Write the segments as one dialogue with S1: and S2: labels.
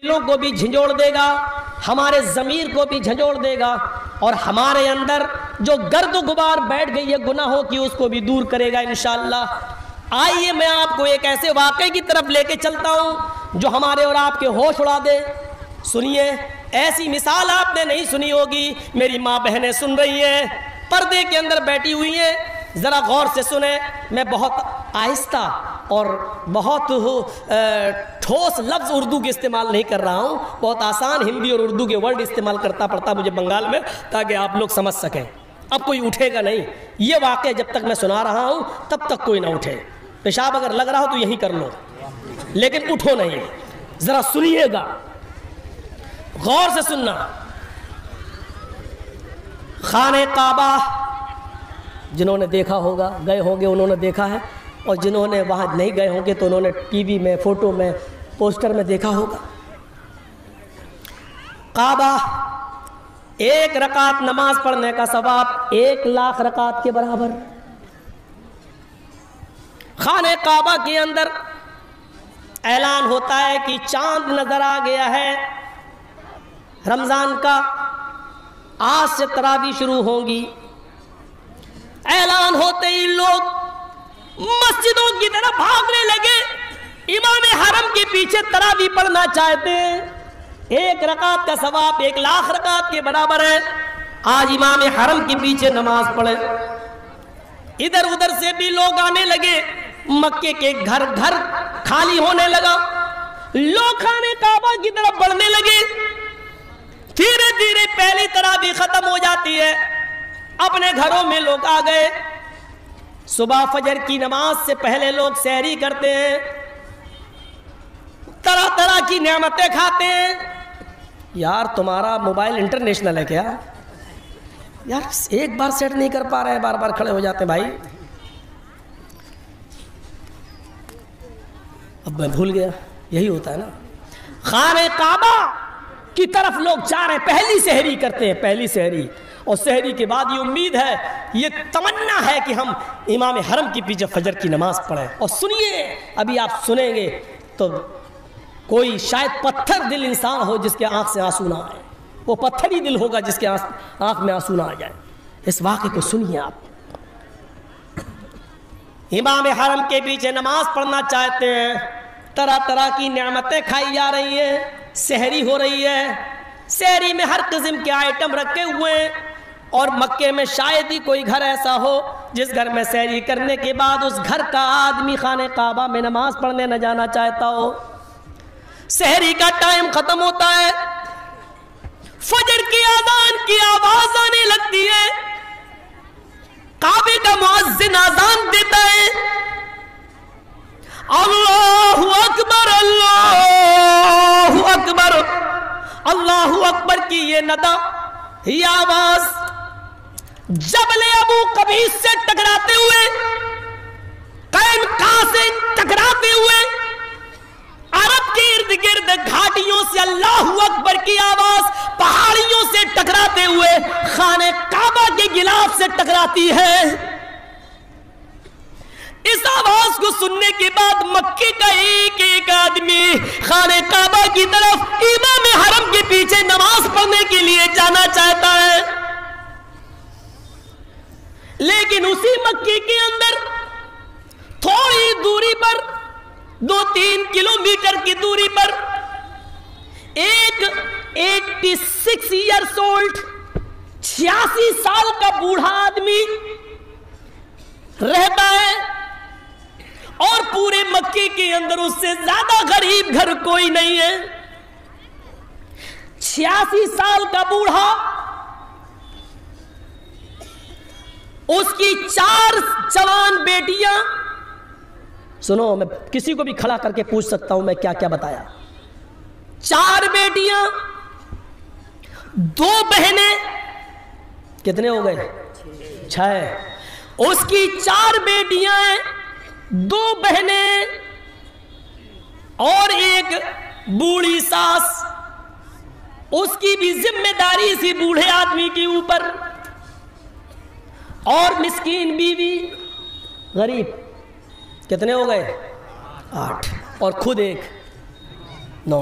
S1: دلوں کو بھی جھنجھوڑ دے گا، ہمارے ضمیر کو بھی جھنجھوڑ دے گا، اور ہمارے اندر جو گرد و غبار بیٹھ گئی ہے گناہوں کی اس کو بھی دور کرے گا انشاءاللہ۔ آئیے میں آپ کو ایک ایسے واقعے کی طرف لے کے چلتا ہوں جو ہمارے اور آپ کے ہوش اڑا دے۔ سنیے، ایسی مثال آپ نے نہیں سنی ہوگی، میری ماں بہنیں سن رہی ہیں، پردے کے اندر بیٹھی ہوئی ہیں، ذرا غور سے سنیں۔ میں بہت آہستہ اور بہت ٹھوس لفظ اردو کے استعمال نہیں کر رہا ہوں، بہت آسان ہندی اور اردو کے ورڈ استعمال کرتا پڑتا مجھے بنگال میں، تاکہ آپ لوگ سمجھ سکیں۔ اب کوئی اٹھے گا نہیں، یہ واقعہ جب تک میں سنا رہا ہوں تب تک کوئی نہ اٹھے۔ پیشاب اگر لگ رہا ہو تو یہی کر لو، لیکن اٹھو نہیں، ذرا سنیے گا، غور سے سننا۔ خانہ کعبہ جنہوں نے دیکھا ہوگا، گئے ہوں گے انہوں نے دیکھا ہے، اور جنہوں نے وہاں نہیں گئے ہوں گے تو انہوں نے ٹی وی میں، فوٹو میں، پوسٹر میں دیکھا ہوگا۔ کعبہ، ایک رکعت نماز پڑھنے کا ثواب 1,00,000 رکعت کے برابر۔ خانہ کعبہ کے اندر اعلان ہوتا ہے کہ چاند نظر آ گیا ہے، رمضان کا، آج سے تراویح شروع ہوں گی۔ اعلان ہوتے ہی لوگ مسجدوں کی طرف بھاگنے لگے، امام حرم کے پیچھے تراویح پڑھنا چاہتے ہیں۔ 1 رکعت کا ثواب 1,00,000 رکعت کے برابر ہے۔ آج امام حرم کے پیچھے نماز پڑھے۔ ادھر ادھر سے بھی لوگ آنے لگے، مکے کے گھر گھر خالی ہونے لگا، لوگ خانہ کعبہ کی طرف بڑھنے لگے۔ دھیرے دھیرے پہلی تراویح ختم ہو جاتی ہے، اپنے گھروں میں لوگ آ گئے۔ صبح فجر کی نماز سے پہلے لوگ سحری کرتے ہیں، طرح طرح کی نعمتیں کھاتے ہیں۔ یار تمہارا موبائل انٹرنیشنل ہے کیا؟ یار ایک بار سیٹ نہیں کر پا رہے ہیں، بار بار کھڑے ہو جاتے ہیں بھائی۔ اب میں بھول گیا، یہی ہوتا ہے نا۔ خانہ کعبہ کی طرف لوگ جا رہے ہیں، پہلی سحری کرتے ہیں، پہلی سحری، اور سحری کے بعد یہ امید ہے، یہ تمنا ہے کہ ہم امام حرم کے پیچھے فجر کی نماز پڑھیں۔ اور سنیے، ابھی آپ سنیں گے تو کوئی شاید پتھر دل انسان ہو جس کے آنکھ سے آنسو نہ آئے، وہ پتھر ہی دل ہوگا جس کے آنکھ میں آنسو نہ آ جائے۔ اس واقعے کو سنیے آپ۔ امام حرم کے پیچھے نماز پڑھنا چاہتے ہیں، طرح طرح کی نعمتیں کھائی جا رہی ہیں، سحری ہو رہی ہے، سحری میں ہر قسم کے آئٹم رکھے ہوئے ہیں، اور مکے میں شاید ہی کوئی گھر ایسا ہو جس گھر میں سحری کرنے کے بعد اس گھر کا آدمی خانہ کعبہ میں نماز پڑھنے نہ جانا چاہتا ہو۔ سحری کا ٹائم ختم ہوتا ہے، فجر کی اذان کی آواز آنے لگتی ہے، کعبے کا مؤذن اذان دیتا ہے، اللہ اکبر اللہ اکبر، اللہ اکبر کی یہ ندا، یہ آواز جبل ابو قبیس سے ٹکراتے ہوئے، قینقاع سے ٹکراتے ہوئے، عرب کے ارد گرد گھاٹیوں سے اللہ اکبر کی آواز پہاڑیوں سے ٹکراتے ہوئے خانہ کعبہ کے غلاف سے ٹکراتی ہے۔ اس آواز کو سننے کے بعد مکے کا ایک ایک آدمی خانہ کعبہ کی طرف امام حرم کے پیچھے نماز پڑھنے کے لیے جانا چاہتا ہے، لیکن اسی مکے کے اندر تھوڑی دوری پر، 2-3 کلومیٹر کی دوری پر، ایک 86 ایئرس اولڈ، 86 سال کا بوڑھا آدمی رہتا ہے، اور پورے مکے کے اندر اس سے زیادہ غریب گھر کوئی نہیں ہے۔ 86 سال کا بوڑھا، اس کی 4 جوان بیٹیاں، سنو میں کسی کو بھی کھڑا کر کے پوچھ سکتا ہوں میں کیا کیا بتایا۔ 4 بیٹیاں، 2 بہنیں، کتنے ہو گئے؟ 6۔ اس کی 4 بیٹیاں ہیں، 2 بہنیں اور ایک بوڑھی ساس، اس کی بھی ذمہ داری اسی بوڑھے آدمی کے اوپر، اور مسکین بیوی، غریب، کتنے ہو گئے؟ 8، اور خود ایک 9۔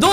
S1: 2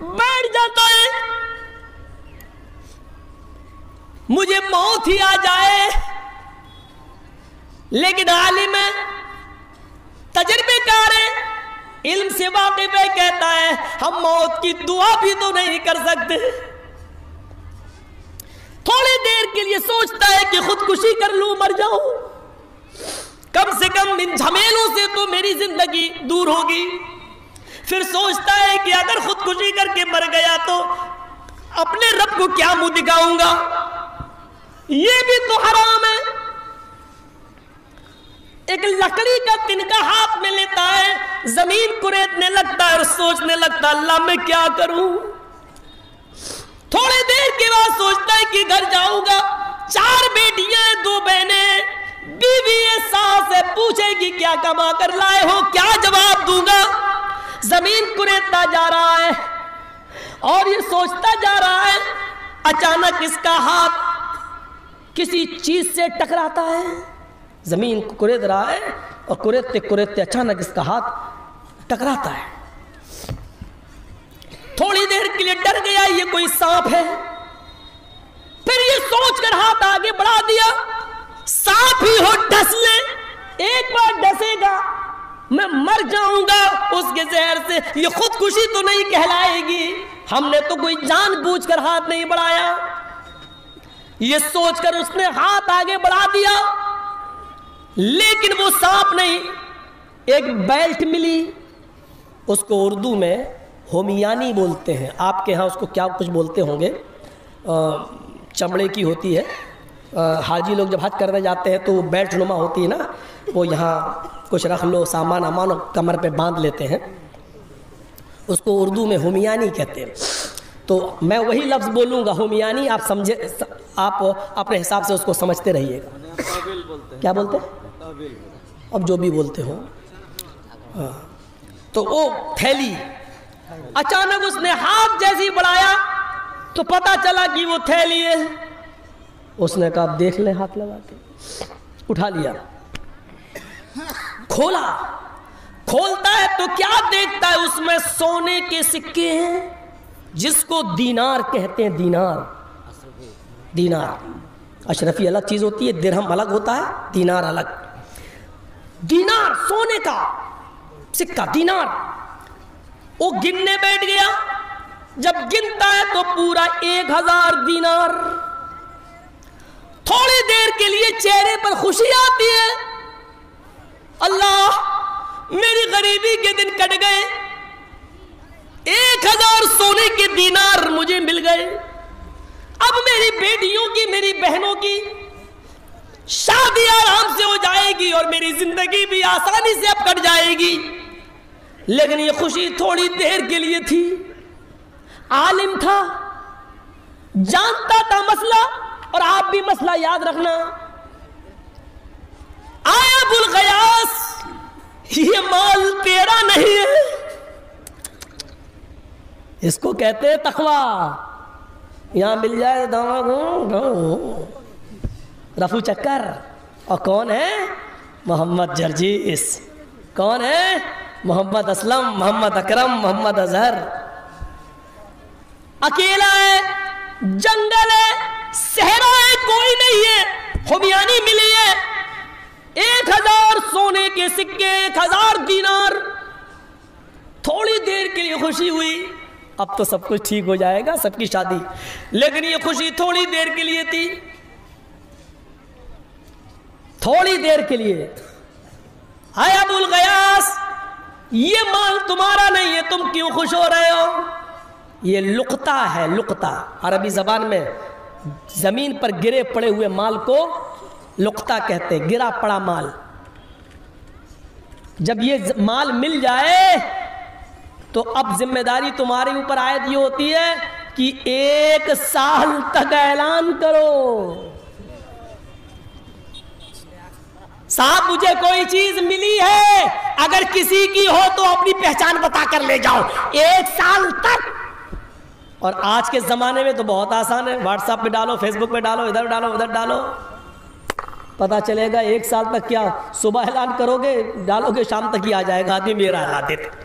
S1: بیٹھ جاتا ہے مجھے موت ہی آ جائے، لیکن عالم ہے، تجربے کار ہے، علم سے واقف ہے، کہتا ہے ہم موت کی دعا بھی تو نہیں کر سکتے۔ تھوڑی دیر کے لیے سوچتا ہے کہ خودکشی کر لوں، مر جاؤں، کم سے کم ان جھمیلوں سے تو میری زندگی دور ہوگی۔ پھر سوچتا ہے کہ اگر خودکشی کر کے مر گیا تو اپنے رب کو کیا منہ دکھاؤں گا، یہ بھی تو حرام ہے۔ ایک لکڑی کا تنکا ہاتھ میں لیتا ہے، زمین کریدنے لگتا ہے اور سوچنے لگتا ہے اللہ میں کیا کروں۔ تھوڑی دیر کے بعد سوچتا ہے کہ گھر جاؤں گا، 4 بیٹیاں ہیں، 2 بہنیں، بیوی ہے، ساس ہے، پوچھے گی کیا کما کر لائے ہو، کیا جواب دوں گا۔ زمین کریدتا جا رہا ہے اور یہ سوچتا جا رہا ہے، اچانک اس کا ہاتھ کسی چیز سے ٹکراتا ہے، زمین کو کورد رہا ہے اور کوریدتے کوریدتے اچانک اس کا ہاتھ ٹکراتا ہے۔ تھوڑی دیر کے لیے ڈر گیا، یہ کوئی سانپ ہے، پھر یہ سوچ کر ہاتھ آگے بڑھا دیا، سانپ ہی ہو ڈس لے، ایک بار ڈسے گا میں مر جاؤں گا اس کے زہر سے، یہ خودکشی تو نہیں کہلائے گی، ہم نے تو کوئی جان بوجھ کر ہاتھ نہیں بڑھایا۔ یہ سوچ کر اس نے ہاتھ آگے بڑھا دیا، لیکن وہ سانپ نہیں، ایک بیلٹ ملی، اس کو اردو میں ہومیانی بولتے ہیں، آپ کے ہاں اس کو کیا کچھ بولتے ہوں گے، چمڑے کی ہوتی ہے، حاجی لوگ جب حج کرنے جاتے ہیں تو وہ بیلٹ نما ہوتی ہے نا، وہ یہاں کچھ رکھ لو سامان امان کمر پہ باندھ لیتے ہیں، اس کو اردو میں ہومیانی کہتے ہیں۔ تو میں وہی لفظ بولوں گا ہومیانی، آپ سمجھے، آپ اپنے حساب سے اس کو سمجھتے رہیے گا۔ کیا بولتے ہیں؟ اب جو بھی بولتے ہو۔ تو وہ تھیلی، اچانک اس نے ہاتھ جیسی بڑھایا تو پتا چلا کہ وہ تھیلی ہے، اس نے کہا دیکھ لیں، ہاتھ لگا کے اٹھا لیا، کھولا، کھولتا ہے تو کیا دیکھتا ہے، اس میں سونے کے سکے ہیں، جس کو دینار کہتے ہیں، دینار، دینار اشرفی الگ چیز ہوتی ہے، درہم الگ ہوتا ہے، دینار الگ، دینار سونے کا سکہ، دینار۔ وہ گننے بیٹھ گیا، جب گنتا ہے تو پورا 1000 دینار۔ تھوڑی دیر کے لیے چہرے پر خوشی آتی ہے، اللہ میری غریبی کے دن کٹ گئے، 1000 سونے کے دینار مجھے مل گئے، اب میری بیٹیوں کی، میری بہنوں کی شادی آرام سے ہو جائے گی اور میری زندگی بھی آسانی سے اب کٹ جائے گی۔ لیکن یہ خوشی تھوڑی دیر کے لیے تھی۔ عالم تھا، جانتا تھا مسئلہ، اور آپ بھی مسئلہ یاد رکھنا۔ آیا ابو الغیاث، یہ مال تیرا نہیں ہے، اس کو کہتے ہیں تقویٰ، یہاں مل جائے رفو چکر۔ اور کون ہے؟ محمد جرجیس۔ کون ہے؟ محمد اسلم، محمد اکرم، محمد اظہر۔ اکیلا ہے، جنگل ہے، صحرا ہے، کوئی نہیں ہے، ہومیانی ملی ہے، 1000 سونے کے سکے، 1000 دینار۔ تھوڑی دیر کے لیے خوشی ہوئی، اب تو سب کچھ ٹھیک ہو جائے گا، سب کی شادی، لیکن یہ خوشی تھوڑی دیر کے لیے تھی، تھوڑی دیر کے لیے۔ اے ابو الغیاث، یہ مال تمہارا نہیں ہے، تم کیوں خوش ہو رہے ہو؟ یہ لقطہ ہے، لقطہ عربی زبان میں زمین پر گرے پڑے ہوئے مال کو لقطہ کہتے ہیں، گرا پڑا مال۔ جب یہ مال مل جائے تو اب ذمہ داری تمہارے اوپر عائد یہ ہوتی ہے کہ 1 سال تک اعلان کرو، صاحب مجھے کوئی چیز ملی ہے، اگر کسی کی ہو تو اپنی پہچان بتا کر لے جاؤ، 1 سال تک۔ اور آج کے زمانے میں تو بہت آسان ہے، واٹس ایپ پہ ڈالو، فیس بک پہ ڈالو، ادھر ڈالو ادھر ڈالو، پتا چلے گا 1 سال تک کیا، صبح اعلان کرو گے، ڈالو گے، شام تک ہی آ جائے گا آدمی میرا حالات دیتا۔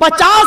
S1: 50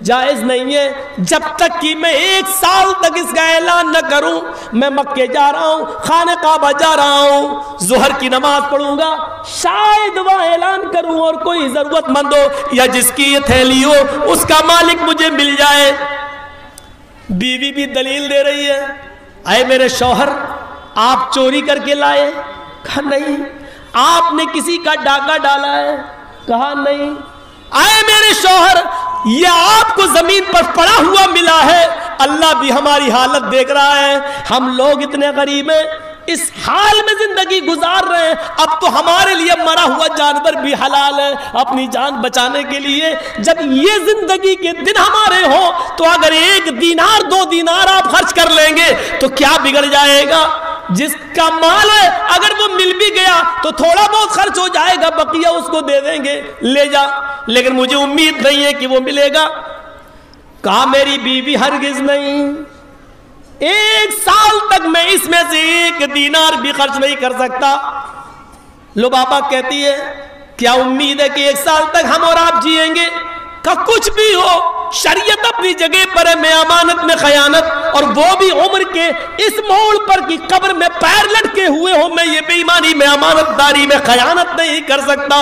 S1: جائز نہیں ہے جب تک کہ میں 1 سال تک اس کا اعلان نہ کروں میں مکے جا رہا ہوں، خانہ کعبہ جا رہا ہوں، ظہر کی نماز پڑھوں گا، شاید وہاں اعلان کروں اور کوئی ضرورت مند ہو یا جس کی یہ تھیلی ہو اس کا مالک مجھے مل جائے۔ بیوی بھی دلیل دے رہی ہے، اے میرے شوہر آپ چوری کر کے لائے؟ کہا نہیں۔ آپ نے کسی کا ڈاکہ ڈالا ہے؟ کہا نہیں۔ اے میرے شوہر یہ آپ کو زمین پر پڑا ہوا ملا ہے، اللہ بھی ہماری حالت دیکھ رہا ہے، ہم لوگ اتنے غریب ہیں، اس حال میں زندگی گزار رہے ہیں، اب تو ہمارے لیے مرا ہوا جانور بھی حلال ہے اپنی جان بچانے کے لیے۔ جب یہ زندگی کے دن ہمارے ہوں تو اگر 1 دینار 2 دینار آپ خرچ کر لیں گے تو کیا بگڑ جائے گا؟ جس کا مال ہے اگر وہ مل بھی گیا تو تھوڑا بہت خرچ ہو جائے گا، بقیہ اس کو دے دیں گے، لے جا، لیکن مجھے امید نہیں ہے کہ وہ ملے گا۔ کہا میری بیوی ہرگز نہیں، 1 سال تک میں اس میں سے 1 دینار بھی خرچ نہیں کر سکتا۔ لبابہ کہتی ہے کیا امید ہے کہ 1 سال تک ہم اور آپ جیئیں گے؟ کہ کچھ بھی ہو شریعت اپنی جگہ پر ہے، میں امانت میں خیانت، اور وہ بھی عمر کے اس موڑ پر کی قبر میں پیر لٹکے ہوئے ہوں، میں یہ بے ایمانی میں امانت داری میں خیانت نہیں کر سکتا۔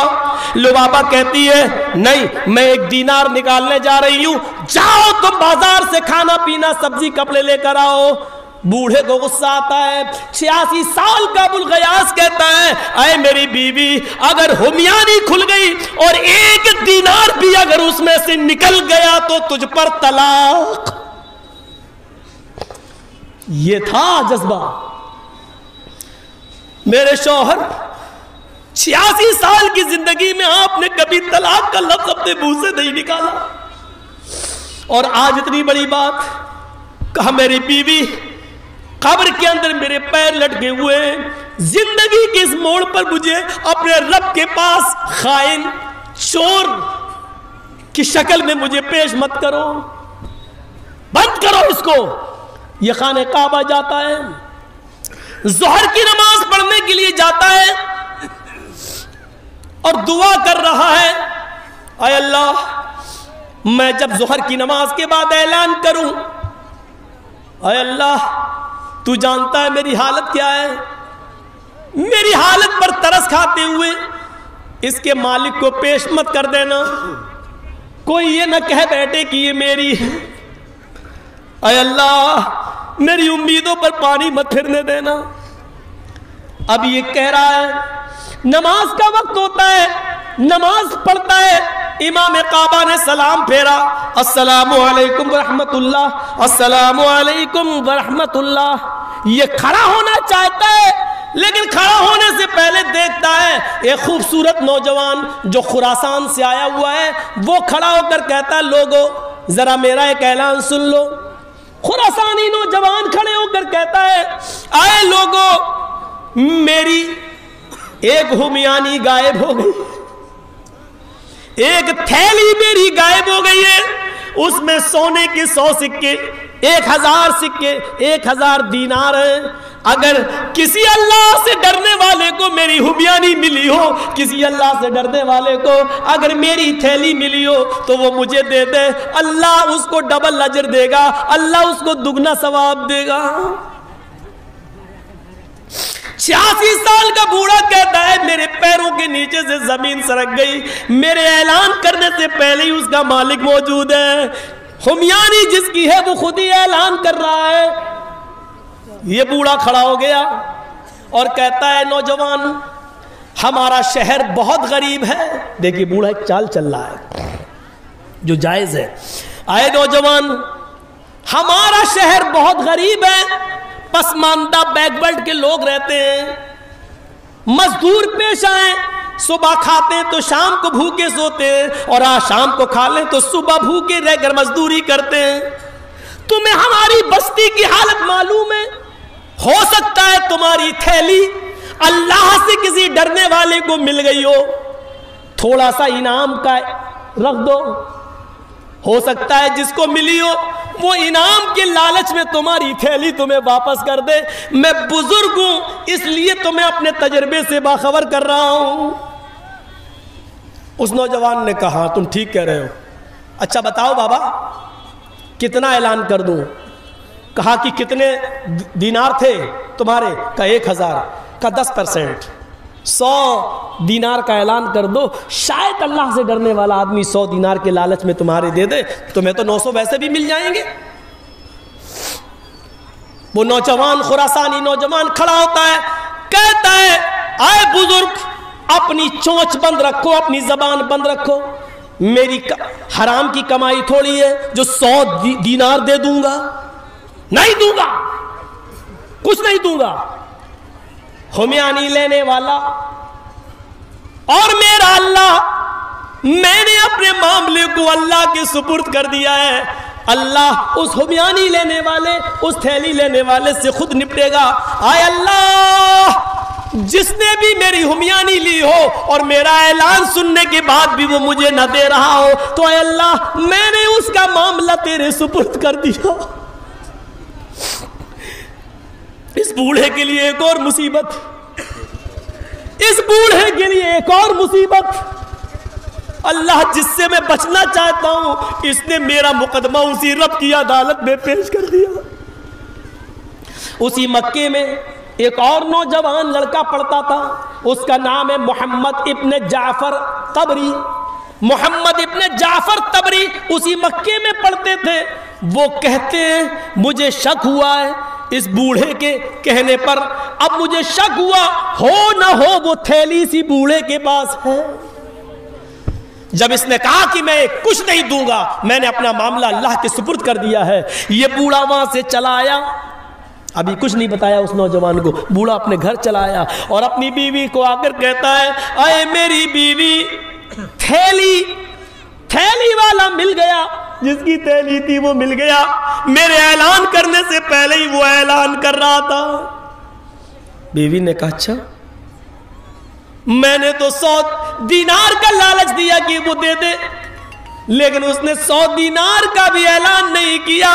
S1: لبابہ کہتی ہے نہیں، میں 1 دینار نکالنے جا رہی ہوں، جاؤ تم بازار سے کھانا پینا سبزی کپڑے لے کر آؤ۔ بوڑھے کو غصہ آتا ہے، 86 سال کا ابوالغیاث کہتا ہے اے میری بیوی اگر ہمیانی کھل گئی اور 1 دینار بھی اگر اس میں سے نکل گیا تو تجھ پر طلاق۔ یہ تھا جذبہ۔ میرے شوہر 86 سال کی زندگی میں آپ نے کبھی طلاق کا لفظ اپنے منہ سے نہیں نکالا، اور آج اتنی بڑی بات۔ کہا میری بیوی قبر کے اندر میرے پیر لٹکے ہوئے ہیں، زندگی کے اس موڑ پر مجھے اپنے رب کے پاس خائن چور کی شکل میں مجھے پیش مت کرو، بند کرو اس کو۔ یہ خانہ کعبہ جاتا ہے، ظہر کی نماز پڑھنے کے لیے جاتا ہے اور دعا کر رہا ہے اے اللہ میں جب ظہر کی نماز کے بعد اعلان کروں، اے اللہ تو جانتا ہے میری حالت کیا ہے، میری حالت پر ترس کھاتے ہوئے اس کے مالک کو پیش مت کر دینا، کوئی یہ نہ کہہ بیٹھے کہ یہ میری ہے، اے اللہ میری امیدوں پر پانی مت پھرنے دینا۔ اب یہ کہہ رہا ہے، نماز کا وقت ہوتا ہے، نماز پڑھتا ہے، امام کعبہ نے سلام پھیرا، السلام علیکم ورحمت اللہ، السلام علیکم ورحمت اللہ۔ یہ کھڑا ہونا چاہتا ہے لیکن کھڑا ہونے سے پہلے دیکھتا ہے ایک خوبصورت نوجوان جو خراسان سے آیا ہوا ہے، وہ کھڑا ہو کر کہتا ہے لوگو ذرا میرا ایک اعلان سن لو۔ خراسانی نوجوان کھڑے ہو کر کہتا ہے اے لوگو میری 1 ہمیانی غائب ہو گئی، 1 تھیلی میری غائب ہو گئی ہے، اس میں سونے کے 100 سکے، 1000 سکے، 1000 دینار ہیں۔ اگر کسی اللہ سے ڈرنے والے کو میری ہمیانی ملی ہو، کسی اللہ سے ڈرنے والے کو اگر میری تھیلی ملی ہو تو وہ مجھے دے دے، اللہ اس کو ڈبل اجر دے گا، اللہ اس کو دگنا ثواب دے گا۔ 86 سال کا بوڑھا کہتا ہے میرے پیروں کے نیچے سے زمین سرک گئی، میرے اعلان کرنے سے پہلے ہی اس کا مالک موجود ہے، ہمیانی جس کی ہے وہ خود ہی اعلان کر رہا ہے۔ یہ بوڑھا کھڑا ہو گیا اور کہتا ہے نوجوان ہمارا شہر بہت غریب ہے۔ دیکھیے بوڑھا ایک چال چل رہا ہے جو جائز ہے۔ اے نوجوان ہمارا شہر بہت غریب ہے، پسماندہ بیک ورڈ کے لوگ رہتے ہیں، مزدور پیش آئے، صبح کھاتے ہیں تو شام کو بھوکے سوتے ہیں، اور آج شام کو کھا لیں تو صبح بھوکے رہ کر مزدوری کرتے ہیں۔ تمہیں ہماری بستی کی حالت معلوم ہے، ہو سکتا ہے تمہاری تھیلی اللہ سے کسی ڈرنے والے کو مل گئی ہو، تھوڑا سا انعام کا رکھ دو، ہو سکتا ہے جس کو ملی ہو وہ انعام کے لالچ میں تمہاری تھیلی تمہیں واپس کر دے۔ میں بزرگ ہوں اس لیے تمہیں اپنے تجربے سے باخبر کر رہا ہوں۔ اس نوجوان نے کہا تم ٹھیک کہہ رہے ہو، اچھا بتاؤ بابا کتنا اعلان کر دوں؟ کہا کہ کتنے دینار تھے تمہارے؟ کہا 1000. کا 10%، 100 دینار کا اعلان کر دو، شاید اللہ سے ڈرنے والا آدمی 100 دینار کے لالچ میں تمہارے دے دے، تمہیں تو 900 ویسے بھی مل جائیں گے. وہ نوجوان خراسانی نوجوان کھڑا ہوتا ہے، کہتا ہے اے بزرگ اپنی چونچ بند رکھو، اپنی زبان بند رکھو، میری حرام کی کمائی تھوڑی ہے جو 100 دینار دے دوں گا، نہیں دوں گا، کچھ نہیں دوں گا. ہمیانی لینے والا اور میرا اللہ، میں نے اپنے معاملے کو اللہ کے سپرد کر دیا ہے، اللہ اس ہمیانی لینے والے، اس تھیلی لینے والے سے خود نپٹے گا. آئے اللہ جس نے بھی میری ہمیانی لی ہو اور میرا اعلان سننے کے بعد بھی وہ مجھے نہ دے رہا ہو، تو اے اللہ میں نے اس کا معاملہ تیرے سپرد کر دیا. اس بوڑھے کے لیے ایک اور مصیبت، اس بوڑھے کے لیے ایک اور مصیبت. اللہ جس سے میں بچنا چاہتا ہوں، اس نے میرا مقدمہ اسی رب کی عدالت میں پیش کر دیا. اسی مکے میں ایک اور نوجوان لڑکا پڑھتا تھا، اس کا نام ہے محمد ابن جعفر طبری. محمد ابن جعفر طبری اسی مکے میں پڑھتے تھے. وہ کہتے ہیں مجھے شک ہوا ہے اس بوڑھے کے کہنے پر، اب مجھے شک ہوا ہو نہ ہو وہ تھیلی سی بوڑھے کے پاس ہے. جب اس نے کہا کہ میں کچھ نہیں دوں گا، میں نے اپنا معاملہ اللہ کے سپرد کر دیا ہے، یہ بوڑھا وہاں سے چلا آیا. ابھی کچھ نہیں بتایا اس نوجوان کو، بوڑھا اپنے گھر چلا آیا اور اپنی بیوی کو آ کر کہتا ہے اے میری بیوی، تھیلی والا مل گیا، جس کی تھیلی تھی وہ مل گیا، میرے اعلان کرنے سے پہلے ہی وہ اعلان کر رہا تھا. بیوی نے کہا اچھا، میں نے تو 100 دینار کا لالچ دیا کہ وہ دے دے، لیکن اس نے 100 دینار کا بھی اعلان نہیں کیا،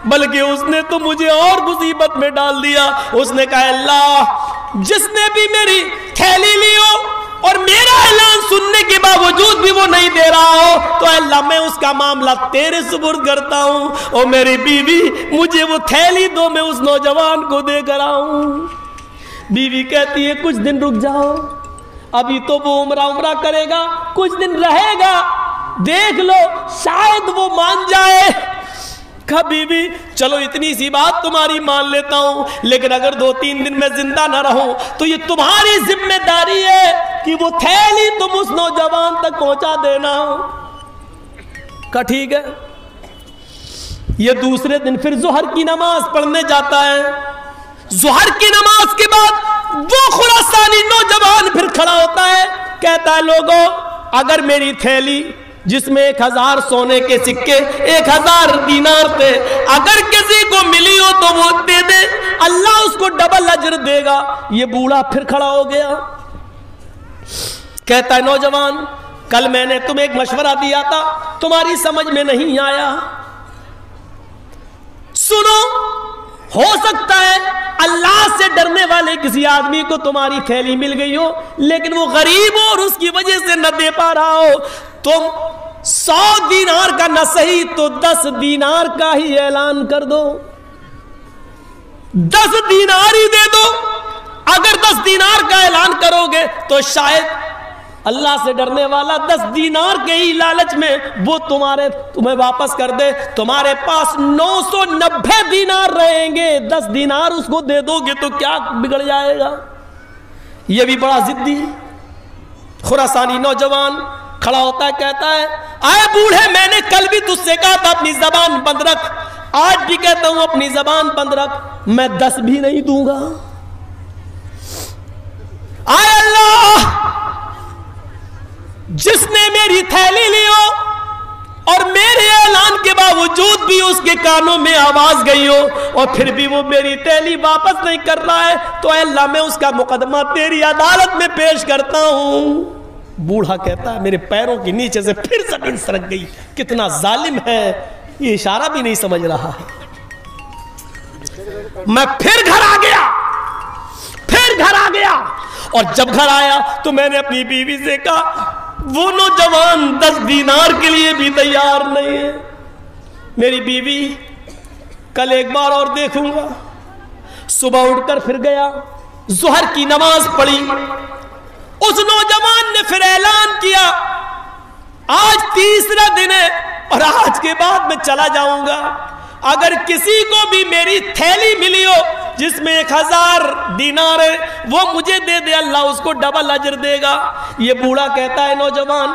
S1: بلکہ اس نے تو مجھے اور مصیبت میں ڈال دیا. اس نے کہا اللہ جس نے بھی میری تھیلی لی ہو اور میرا اعلان سننے کے باوجود بھی وہ نہیں دے رہا ہو، تو اللہ میں اس کا معاملہ تیرے سپرد کرتا ہوں، اور میری بیوی مجھے وہ تھیلی دو، میں اس نوجوان کو دے کر آؤں. بیوی کہتی ہے کچھ دن رک جاؤ، ابھی تو وہ عمرہ کرے گا، کچھ دن رہے گا، دیکھ لو شاید وہ مان جائے. کہا بیوی چلو اتنی سی بات تمہاری مان لیتا ہوں، لیکن اگر 2-3 دن میں زندہ نہ رہوں تو یہ تمہاری ذمہ داری ہے کہ وہ تھیلی تم اس نوجوان تک پہنچا دینا. کہا ٹھیک ہے. یہ دوسرے دن پھر ظہر کی نماز پڑھنے جاتا ہے. ظہر کی نماز کے بعد وہ خراسانی نوجوان پھر کھڑا ہوتا ہے، کہتا ہے لوگوں اگر میری تھیلی جس میں 1000 سونے کے سکے 1000 دینار تھے، اگر کسی کو ملی ہو تو وہ دے دے، اللہ اس کو ڈبل اجر دے گا. یہ بوڑھا پھر کھڑا ہو گیا، کہتا ہے نوجوان کل میں نے تمہیں ایک مشورہ دیا تھا، تمہاری سمجھ میں نہیں آیا. سنو، ہو سکتا ہے اللہ سے ڈرنے والے کسی آدمی کو تمہاری تھیلی مل گئی ہو، لیکن وہ غریب ہو اور اس کی وجہ سے نہ دے پا رہا ہو. تم 100 دینار کا نہ صحیح تو 10 دینار کا ہی اعلان کر دو، 10 دینار ہی دے دو. اگر 10 دینار کا اعلان کرو گے تو شاید اللہ سے ڈرنے والا 10 دینار کے ہی لالچ میں وہ تمہیں واپس کر دے. تمہارے پاس 990 دینار رہیں گے، 10 دینار اس کو دے دو گے تو کیا بگڑ جائے گا. یہ بھی بڑا ضدی خراسانی نوجوان کھڑا ہوتا ہے، کہتا ہے اے بوڑھے میں نے کل بھی تجھ سے کہا تھا اپنی زبان بند رکھ، آج بھی کہتا ہوں اپنی زبان بند رکھ، میں 10 بھی نہیں دوں گا. اے اللہ جس نے میری تھیلی لی ہو اور میرے اعلان کے باوجود بھی اس کے کانوں میں آواز گئی ہو اور پھر بھی وہ میری تھیلی واپس نہیں کر رہا ہے، تو اے اللہ میں اس کا مقدمہ تیری عدالت میں پیش کرتا ہوں. بوڑھا کہتا ہے میرے پیروں کے نیچے سے پھر زمین سرک گئی، کتنا ظالم ہے، یہ اشارہ بھی نہیں سمجھ رہا ہے. میں پھر گھر آ گیا اور جب گھر آیا تو میں نے اپنی بیوی سے کہا وہ نوجوان 10 دینار کے لیے بھی تیار نہیں ہے. میری بیوی کل ایک بار اور دیکھوں گا. صبح اٹھ کر پھر گیا, ظہر کی نماز پڑھی. اس نوجوان نے پھر اعلان کیا آج تیسرا دن ہے اور آج کے بعد میں چلا جاؤں گا. اگر کسی کو بھی میری تھیلی ملی ہو جس میں 1000 دینار ہے وہ مجھے دے دے, اللہ اس کو ڈبل اجر دے گا. یہ بوڑھا کہتا ہے نوجوان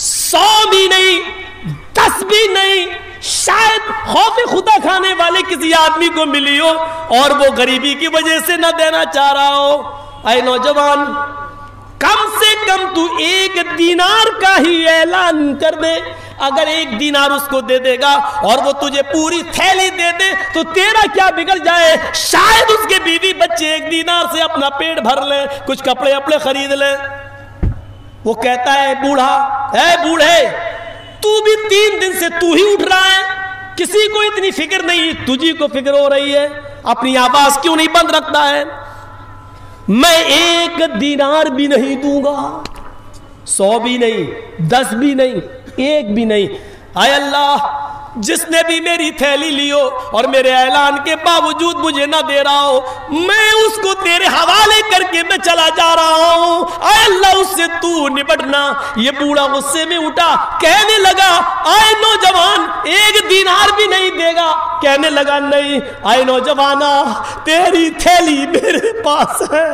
S1: 100 بھی نہیں 10 بھی نہیں, شاید خوف خدا کھانے والے کسی آدمی کو ملی ہو اور وہ غریبی کی وجہ سے نہ دینا چاہ رہا ہو. اے نوجوان کم سے کم تو 1 دینار کا ہی اعلان کر دے. اگر 1 دینار اس کو دے دے گا اور وہ تجھے پوری تھیلی دے دے تو تیرا کیا بگڑ جائے, شاید اس کے بیوی بچے 1 دینار سے اپنا پیٹ بھر لیں, کچھ کپڑے اپنے خرید لیں. وہ کہتا ہے بوڑھا, اے بوڑھے تو بھی 3 دن سے تو ہی اٹھ رہا ہے, کسی کو اتنی فکر نہیں, تجھی کو فکر ہو رہی ہے, اپنی آواز کیوں نہیں بند رکھتا ہے؟ میں 1 دینار بھی نہیں دوں گا, 100 بھی نہیں 10 بھی نہیں 1 بھی نہیں. اے اللہ جس نے بھی میری تھیلی لی ہو اور میرے اعلان کے باوجود مجھے نہ دے رہا ہو, میں اس کو تیرے حوالے کر کے میں چلا جا رہا ہوں. اے اللہ اس سے تو نپٹنا. یہ بوڑھا غصے میں اٹھا, کہنے لگا اے نوجوان 1 دینار بھی نہیں دے گا. کہنے لگا نہیں اے نوجوانا تیری تھیلی میرے پاس ہے.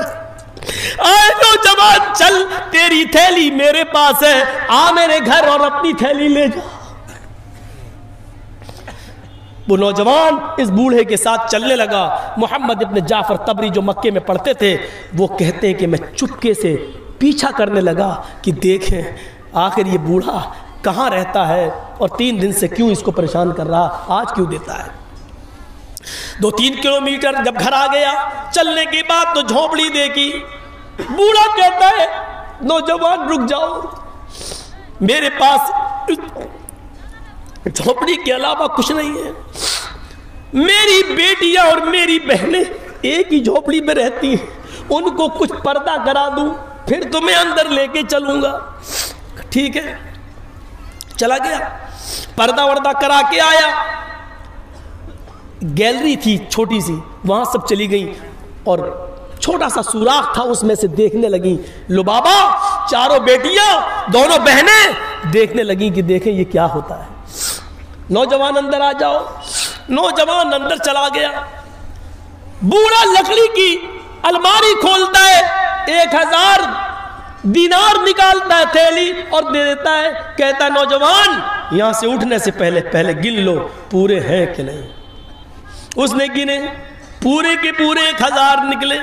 S1: اے نوجوان چل تیری تھیلی میرے پاس ہے, آ میرے گھر اور اپنی تھیلی لے جا. وہ نوجوان اس بوڑھے کے ساتھ چلنے لگا. محمد ابن جعفر طبری جو مکے میں پڑھتے تھے وہ کہتے ہیں کہ میں چپکے سے پیچھا کرنے لگا کہ دیکھیں آخر یہ بوڑھا کہاں رہتا ہے اور 3 دن سے کیوں اس کو پریشان کر رہا, آج کیوں دیتا ہے. 2-3 کلومیٹر جب گھر آ گیا, چلنے کے بعد تو جھونپڑی دیکھی. بوڑھا کہتا ہے نوجوان رک جاؤ, میرے پاس جھونپڑی کے علاوہ کچھ نہیں ہے. میری بیٹیاں اور میری بہنیں ایک ہی جھونپڑی میں رہتی ہیں, ان کو کچھ پردہ کرا دوں پھر تمہیں اندر لے کے چلوں گا. ٹھیک ہے, چلا گیا, پردہ وردہ کرا کے آیا. گیلری تھی چھوٹی سی, وہاں سب چلی گئی اور چھوٹا سا سوراخ تھا, اس میں سے دیکھنے لگی. لبابا چاروں بیٹیاں دونوں بہنیں دیکھنے لگی کہ دیکھیں یہ کیا ہوتا ہے. نوجوان اندر آ جاؤ. نوجوان اندر چلا گیا. بوڑھا لکڑی کی الماری کھولتا ہے, 1000 دینار نکالتا ہے تھیلی اور دے دیتا ہے. کہتا ہے نوجوان یہاں سے اٹھنے سے پہلے گن لو پورے ہیں کہ نہیں. اس نے گنے, پورے کے پورے 1000 نکلے.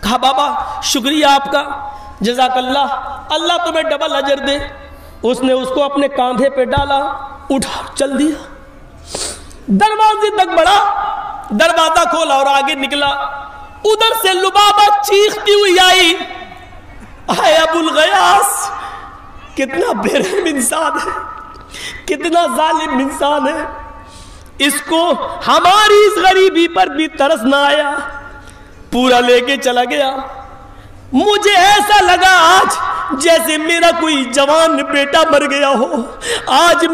S1: کہا بابا شکریہ آپ کا, جزاک اللہ, اللہ تمہیں ڈبل اجر دے. اس نے اس کو اپنے کاندھے پہ ڈالا, اٹھا چل دیا. دروازے تک بڑھا, دروازہ کھولا اور آگے نکلا. ادھر سے لبابہ چیختی ہوئی آئی, اے ابو الغیاث کتنا بے رحم انسان ہے, کتنا ظالم انسان ہے, اس کو ہماری اس غریبی پر بھی ترس نہ آیا, پورا لے کے چلا گیا. مجھے ایسا لگا آج جیسے میرا کوئی جوان بیٹا مر گیا ہو. آج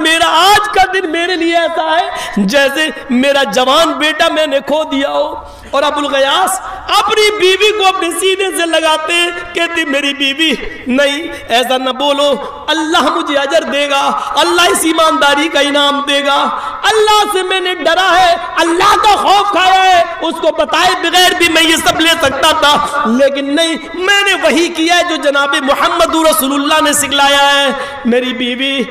S1: کا دن میرے لیے ایسا ہے جیسے میرا جوان بیٹا میں نے کھو دیا ہو. اور ابو الغیاث اپنی بیوی کو اپنے سینے سے لگاتے, کہتے میری بیوی نہیں ایسا نہ بولو, اللہ مجھے اجر دے گا, اللہ اس ایمانداری کا انعام دے گا. اللہ سے میں نے ڈرا ہے, اللہ کا خوف کھایا ہے. اس کو بتائے بغیر بھی میں یہ سب لے سکتا تھا, لیکن نہیں, میں نے وہی کیا ہے جو جناب محمد رسول اللہ نے سکھلایا ہے. میری بیوی,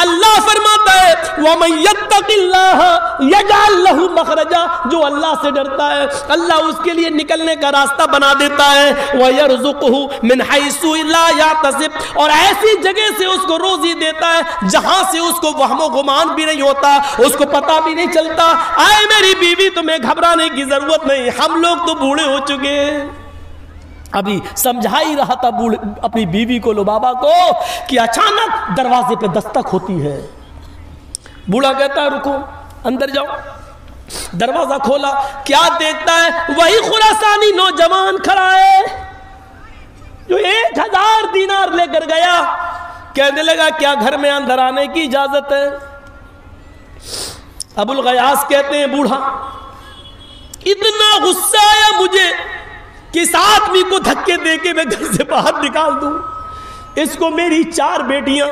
S1: اللہ فرماتا ہے وَمَن يَتَّقِ اللَّهَ يَجْعَلْ لَهُ مَخْرَجًا, جو اللہ سے ڈرتا ہے اللہ اس کے لیے نکلنے کا راستہ بنا دیتا ہے. وَيَرْزُقُهُ مِنْ حَيْثُ لَا يَحْتَسِبُ, اور ایسی جگہ سے اس کو روزی دیتا ہے جہاں سے اس کو وہم و گمان بھی نہیں ہوتا, اس کو پتہ بھی نہیں چلتا. اے میری بیوی تمہیں گھبرانے کی ضرورت نہیں, ہم لوگ تو بوڑھے ہو چکے ہیں. ابھی سمجھا ہی رہا تھا اپنی بیوی کو, لبابا کو, کہ اچانک دروازے پہ دستک ہوتی ہے. بوڑھا کہتا ہے رکو, اندر جاؤ. دروازہ کھولا, کیا دیکھتا ہے, وہی خراسانی نوجوان کھڑا ہے. جو 1000 دینار لے کر گیا، کہنے لگا کیا گھر میں اندر آنے کی اجازت ہے؟ ابو الغیاث کہتے ہیں بوڑھا اتنا غصہ آیا مجھے کہ اس آدمی کو دھکے دے کے میں گھر سے باہر نکال دوں. اس کو میری 4 بیٹیاں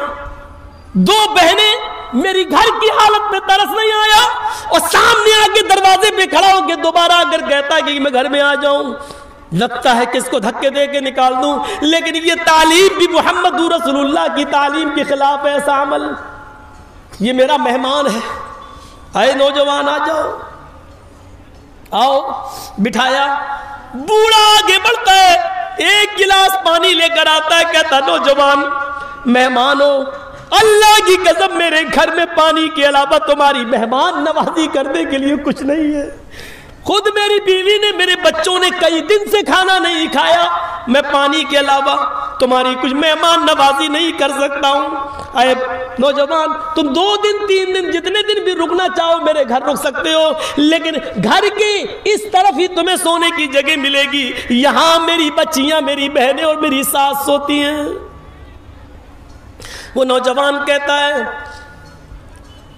S1: 2 بہنیں میری گھر کی حالت میں ترس نہیں آیا اور سامنے آ کے دروازے پہ کھڑا ہو کے دوبارہ اگر کہتا ہے کہ میں گھر میں آ جاؤں، لگتا ہے کہ اس کو دھکے دے کے نکال دوں. لیکن یہ تعلیم بھی محمد رسول اللہ کی تعلیم کے خلاف ہے ایسا عمل. یہ میرا مہمان ہے، اے نوجوان آ جاؤ، آؤ. بٹھایا. بوڑھا آگے بڑھتا ہے، 1 گلاس پانی لے کر آتا ہے، کہتا نوجوان مہمانو، اللہ کی قسم میرے گھر میں پانی کے علاوہ تمہاری مہمان نوازی کرنے کے لیے کچھ نہیں ہے. خود میری بیوی نے، میرے بچوں نے کئی دن سے کھانا نہیں کھایا، میں پانی کے علاوہ تمہاری کچھ مہمان نوازی نہیں کر سکتا ہوں. اے نوجوان، تم 2 دن 3 دن جتنے دن بھی رکنا چاہو میرے گھر رک سکتے ہو، لیکن گھر کے اس طرف ہی تمہیں سونے کی جگہ ملے گی. یہاں میری بچیاں، میری بہنیں اور میری ساس سوتی ہیں. وہ نوجوان کہتا ہے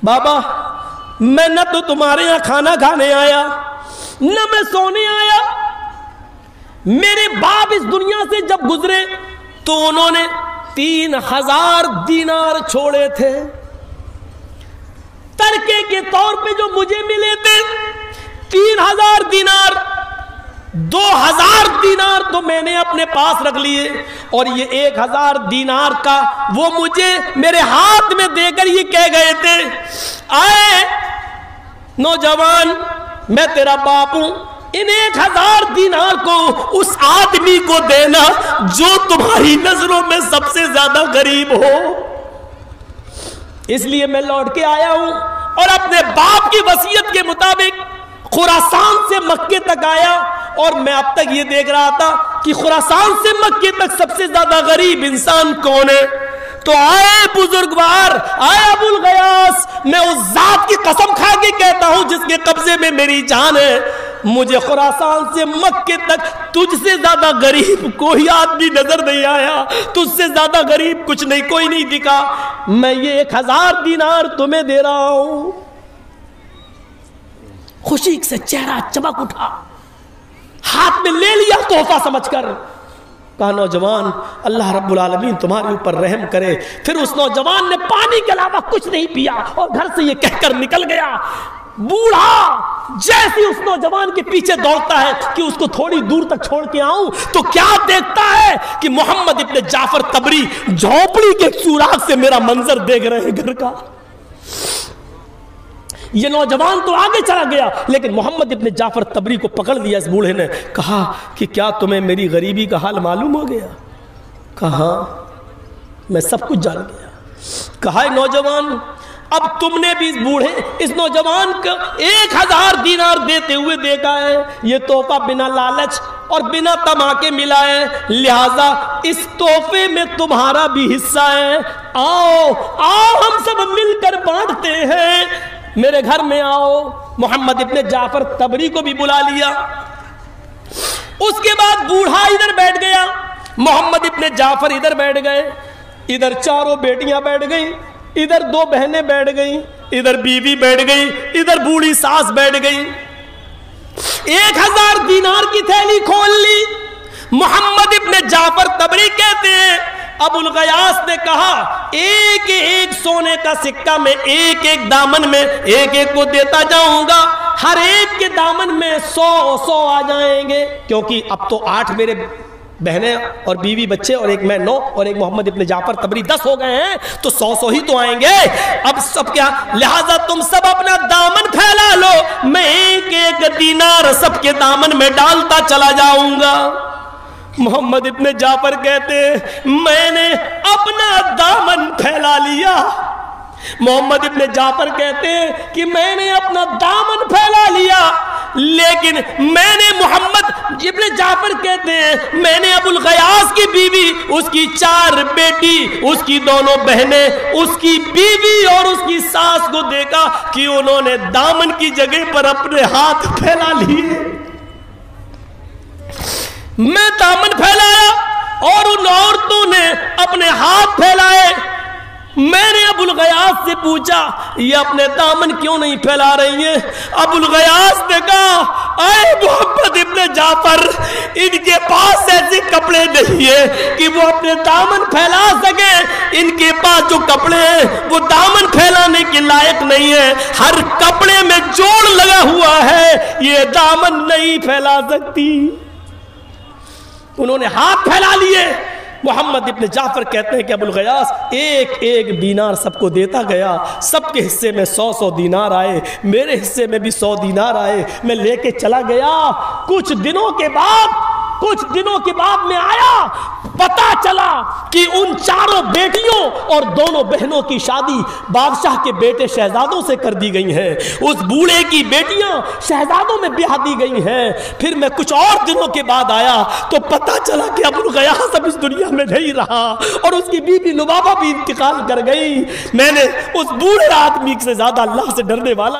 S1: بابا میں نہ تو تمہارے یہاں کھانا کھانے آیا نہ میں سونے آیا. میرے باپ اس دنیا سے جب گزرے تو انہوں نے 3000 دینار چھوڑے تھے. ترکے کے طور پہ جو مجھے ملے تھے 3000 دینار، 2000 دینار تو میں نے اپنے پاس رکھ لیے، اور یہ 1000 دینار کا وہ مجھے میرے ہاتھ میں دے کر یہ کہہ گئے تھے آئے نوجوان میں تیرا باپ ہوں، ان 1000 دینار کو اس آدمی کو دینا جو تمہاری نظروں میں سب سے زیادہ غریب ہو. اس لیے میں لوٹ کے آیا ہوں اور اپنے باپ کی وصیت کے مطابق خراسان سے مکے تک آیا، اور میں اب تک یہ دیکھ رہا تھا کہ خراسان سے مکے تک سب سے زیادہ غریب انسان کون ہے. تو آئے بزرگوار، آئے ابو الغیاث، میں اس ذات کی قسم کھا کے کہتا ہوں جس کے قبضے میں میری جان ہے، مجھے خراسان سے مکے تک تجھ سے زیادہ غریب کوئی آدمی نظر نہیں آیا، تجھ سے زیادہ غریب کچھ نہیں، کوئی نہیں دکھا. میں یہ 1000 دینار تمہیں دے رہا ہوں. خوشی سے چہرہ چمک اٹھا، ہاتھ میں لے لیا تحفہ سمجھ کر. کہا نوجوان اللہ رب العالمین تمہارے اوپر رحم کرے. پھر اس نوجوان نے پانی کے علاوہ کچھ نہیں پیا اور گھر سے یہ کہہ کر نکل گیا. بوڑھا جیسے اس نوجوان کے پیچھے دوڑتا ہے کہ اس کو تھوڑی دور تک چھوڑ کے آؤں تو کیا دیکھتا ہے کہ محمد ابن جعفر طبری جھونپڑی کے سوراخ سے میرا منظر دیکھ رہے ہیں گھر کا. یہ نوجوان تو آگے چلا گیا لیکن محمد ابن جعفر طبری کو پکڑ لیا اس بوڑھے نے. کہا کہ کیا تمہیں میری غریبی کا حال معلوم ہو گیا؟ کہا میں سب کچھ جان گیا. کہا نوجوان اب تم نے بھی اس نوجوان کو 1000 دینار دیتے ہوئے دیکھا ہے، یہ تحفہ بنا لالچ اور بنا طمع کے ملا ہے، لہذا اس تحفے میں تمہارا بھی حصہ ہے. آؤ آؤ ہم سب مل کر بانٹتے ہیں، میرے گھر میں آؤ. محمد ابن جعفر طبری کو بھی بلا لیا. اس کے بعد بوڑھا ادھر بیٹھ گیا، محمد ابن جعفر ادھر بیٹھ گئے، ادھر 4 بیٹیاں بیٹھ گئیں، ادھر 2 بہنیں بیٹھ گئیں، ادھر بیوی بیٹھ گئی، ادھر بوڑھی ساس بیٹھ گئی. 1000 دینار کی تھیلی کھول لی. محمد ابن جعفر طبری کہتے ہیں ابو الغیاث نے کہا ایک ایک سونے کا سکہ میں ایک ایک دامن میں ایک ایک کو دیتا جاؤں گا، ہر ایک کے دامن میں 100 آ جائیں گے، کیونکہ اب تو 8 میرے بہنیں اور بیوی بچے اور ایک میں 9 اور ایک محمد ابن جعفر طبری 10 ہو گئے ہیں، تو 100 ہی تو آئیں گے. اب سب کیا، لہٰذا تم سب اپنا دامن پھیلا لو، میں ایک ایک دینار سب کے دامن میں ڈالتا چلا جاؤں گا. محمد ابن جعفر کہتے ہیں میں نے اپنا دامن پھیلا لیا. محمد ابن جعفر کہتے ہیں کہ میں نے اپنا دامن پھیلا لیا، لیکن میں نے محمد ابن جعفر کہتے ہیں میں نے ابو الغیاث کی بیوی، اس کی 4 بیٹی، اس کی 2 بہنیں، اس کی بیوی اور اس کی ساس کو دیکھا کہ انہوں نے دامن کی جگہ پر اپنے ہاتھ پھیلا لیے. میں دامن پھیلایا اور ان عورتوں نے اپنے ہاتھ پھیلائے. میں نے ابو الغیاث سے پوچھا یہ اپنے دامن کیوں نہیں پھیلا رہی ہیں؟ ابو الغیاث نے کہا اے محمد ابن جعفر، ان کے پاس ایسے کپڑے نہیں ہیں کہ وہ اپنے دامن پھیلا سکیں. ان کے پاس جو کپڑے ہیں وہ دامن پھیلانے کے لائق نہیں ہے. ہر کپڑے میں جوڑ لگا ہوا ہے، یہ دامن نہیں پھیلا سکتی. انہوں نے ہاتھ پھیلا لیے. محمد ابن جعفر کہتے ہیں کہ ابو الغیاث ایک ایک دینار سب کو دیتا گیا. سب کے حصے میں 100 دینار آئے، میرے حصے میں بھی 100 دینار آئے. میں لے کے چلا گیا. کچھ دنوں کے بعد میں آیا، پتا چلا کہ ان چاروں بیٹیوں اور دونوں بہنوں کی شادی بادشاہ کے بیٹے شہزادوں سے کر دی گئی ہیں. اس بوڑھے کی بیٹیاں شہزادوں میں بیاہ دی گئی ہیں. پھر میں کچھ اور دنوں کے بعد آیا تو پتا چلا کہ ابو الغیاث اب اس دنیا میں نہیں رہا اور اس کی بیوی لبابہ بھی انتقال کر گئی. میں نے اس بوڑھے آدمی سے زیادہ اللہ سے ڈرنے والا